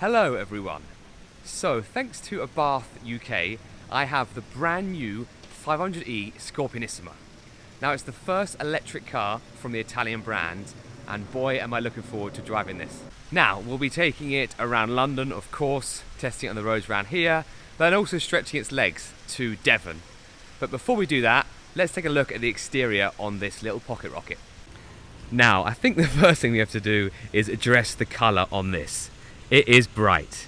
Hello everyone. So thanks to Abarth UK, I have the brand new 500e Scorpionissima. Now it's the first electric car from the Italian brand, and boy am I looking forward to driving this. Now we'll be taking it around London, of course, testing it on the roads around here, but then also stretching its legs to Devon. But before we do that, let's take a look at the exterior on this little pocket rocket. Now I think the first thing we have to do is address the colour on this. It is bright,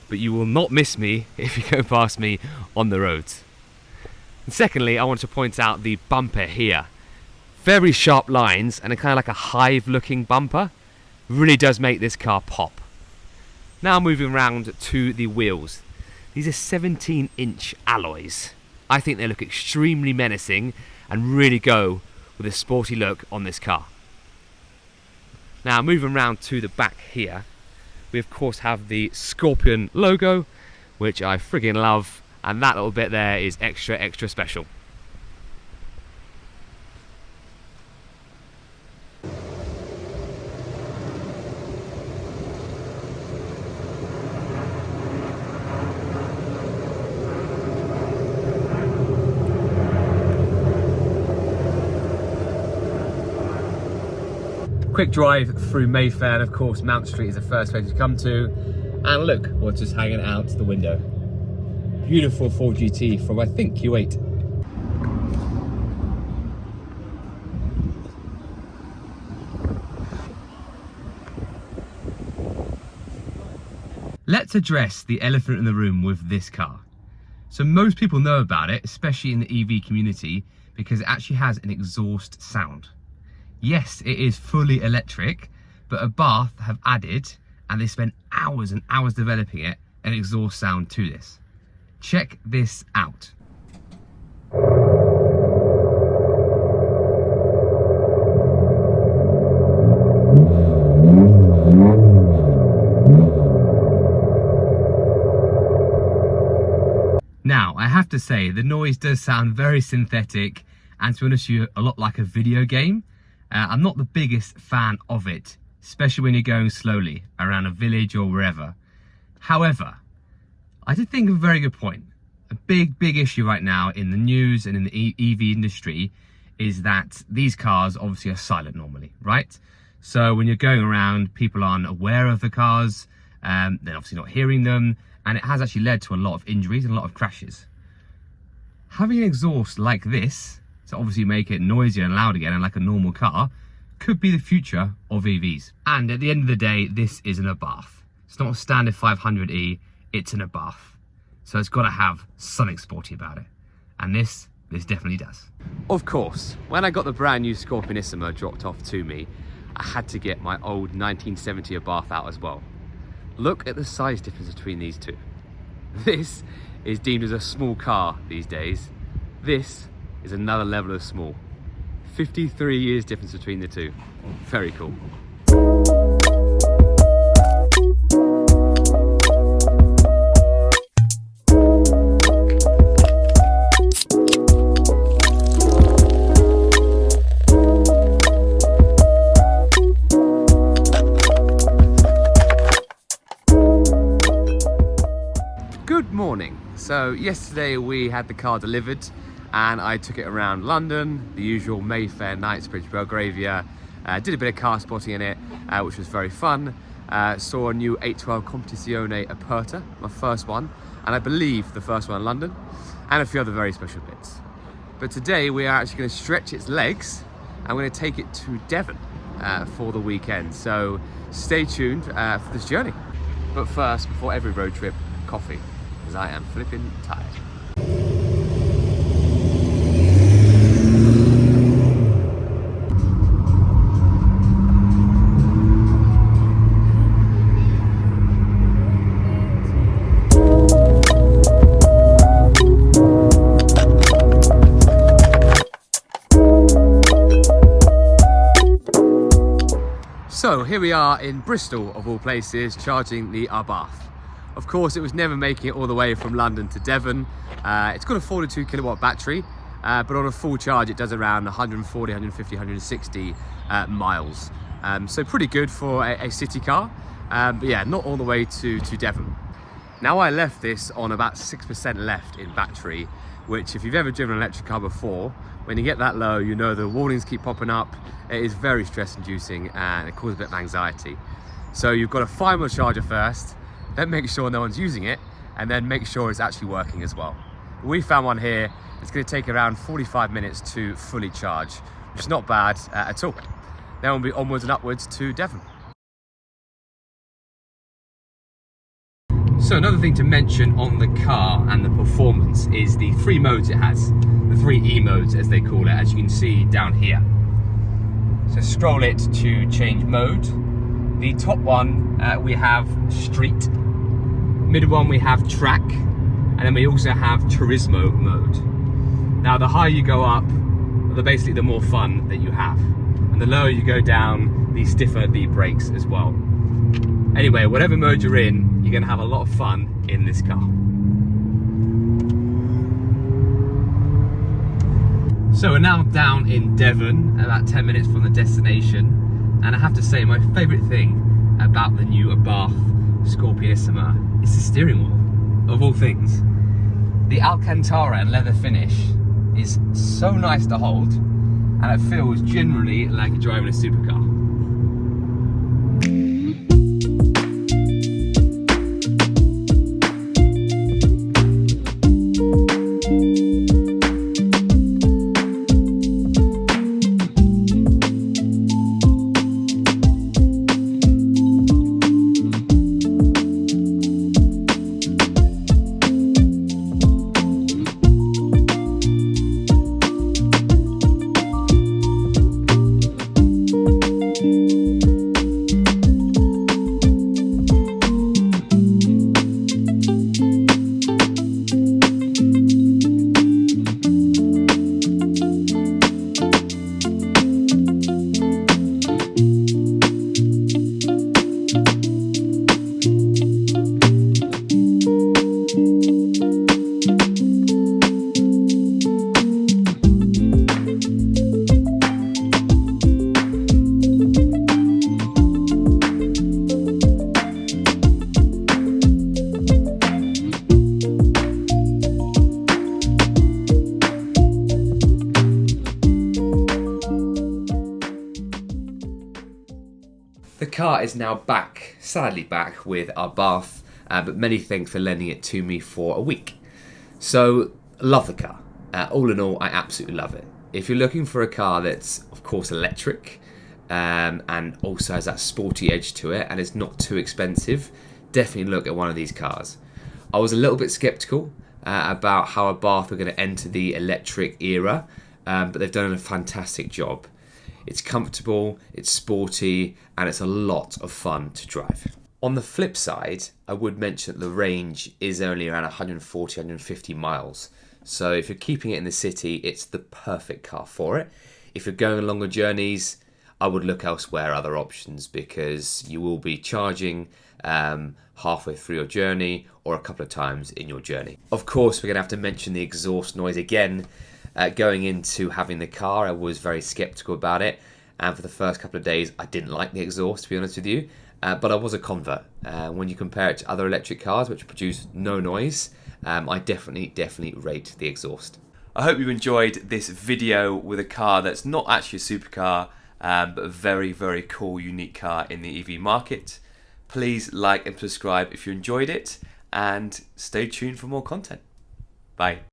but you will not miss me if you go past me on the roads. And secondly, I want to point out the bumper here. Very sharp lines and a kind of like a hive looking bumper. Really does make this car pop. Now moving around to the wheels. These are 17-inch alloys. I think they look extremely menacing and really go with a sporty look on this car. Now moving around to the back here, we of course have the Scorpion logo, which I friggin' love, and that little bit there is extra special. Quick drive through Mayfair, and of course Mount Street is the first place to come to. And look what's just hanging out the window. Beautiful 4GT from I think Q8. Let's address the elephant in the room with this car. So most people know about it, especially in the EV community, because it actually has an exhaust sound. Yes, it is fully electric, but Abarth have added, and they spent hours and hours developing it, an exhaust sound to this. Check this out. Now, I have to say, the noise does sound very synthetic, and to be honest with you, a lot like a video game. I'm not the biggest fan of it, especially when you're going slowly around a village or wherever. However, I did think of a very good point. A big issue right now in the news and in the EV industry is that these cars obviously are silent normally, right? So when you're going around, people aren't aware of the cars, they're obviously not hearing them, and it has actually led to a lot of injuries and a lot of crashes. Having an exhaust like this, to obviously make it noisier and loud again and like a normal car, could be the future of EVs. And at the end of the day, this is an Abarth. It's not a standard 500e, it's an Abarth. So it's got to have something sporty about it. And this definitely does. Of course, when I got the brand new Scorpionissima dropped off to me, I had to get my old 1970 Abarth out as well. Look at the size difference between these two. This is deemed as a small car these days. This is another level of small. 53 years difference between the two. Very cool. Good morning. So yesterday we had the car delivered, and I took it around London, the usual Mayfair, Knightsbridge, Belgravia. Did a bit of car spotting in it, which was very fun. Saw a new 812 Competizione Aperta, my first one, and I believe the first one in London, and a few other very special bits. But today we are actually going to stretch its legs, and we're going to take it to Devon for the weekend. So stay tuned for this journey. But first, before every road trip, coffee, because I am flipping tired. So here we are in Bristol, of all places, charging the Abarth. Of course, it was never making it all the way from London to Devon. It's got a 42 kilowatt battery, but on a full charge, it does around 140, 150, 160 miles. So pretty good for a city car. But yeah, not all the way to Devon. Now I left this on about 6% left in battery, which if you've ever driven an electric car before, when you get that low, you know the warnings keep popping up. It is very stress inducing and it causes a bit of anxiety. So you've got to find the charger first, then make sure no one's using it, and then make sure it's actually working as well. We found one here. It's going to take around 45 minutes to fully charge, which is not bad at all. Then we'll be onwards and upwards to Devon. So another thing to mention on the car and the performance is the 3 modes it has. The 3 E modes as they call it, as you can see down here. So scroll it to change mode. The top one we have street. Middle one we have track. And then we also have Turismo mode. Now the higher you go up, basically the more fun that you have. And the lower you go down, the stiffer the brakes as well. Anyway, whatever mode you're in, you're going to have a lot of fun in this car. So we're now down in Devon, about 10 minutes from the destination. And I have to say, my favourite thing about the new Abarth Scorpionissima is the steering wheel, of all things. The Alcantara and leather finish is so nice to hold, and it feels generally like you're driving a supercar. The car is now back, sadly back, with Abarth, but many thanks for lending it to me for a week. So, love the car. All in all, I absolutely love it. If you're looking for a car that's, of course, electric, and also has that sporty edge to it, and it's not too expensive, definitely look at one of these cars. I was a little bit skeptical about how Abarth were going to enter the electric era, but they've done a fantastic job. It's comfortable, it's sporty, and it's a lot of fun to drive. On the flip side, I would mention that the range is only around 140, 150 miles. So if you're keeping it in the city, it's the perfect car for it. If you're going on longer journeys, I would look elsewhere, other options, because you will be charging halfway through your journey or a couple of times in your journey. Of course, we're going to have to mention the exhaust noise again. Going into having the car, I was very skeptical about it, and for the first couple of days I didn't like the exhaust, to be honest with you, but I was a convert. When you compare it to other electric cars which produce no noise, I definitely rate the exhaust. I hope you enjoyed this video with a car that's not actually a supercar, but a very cool, unique car in the EV market. Please like and subscribe if you enjoyed it, and stay tuned for more content. Bye.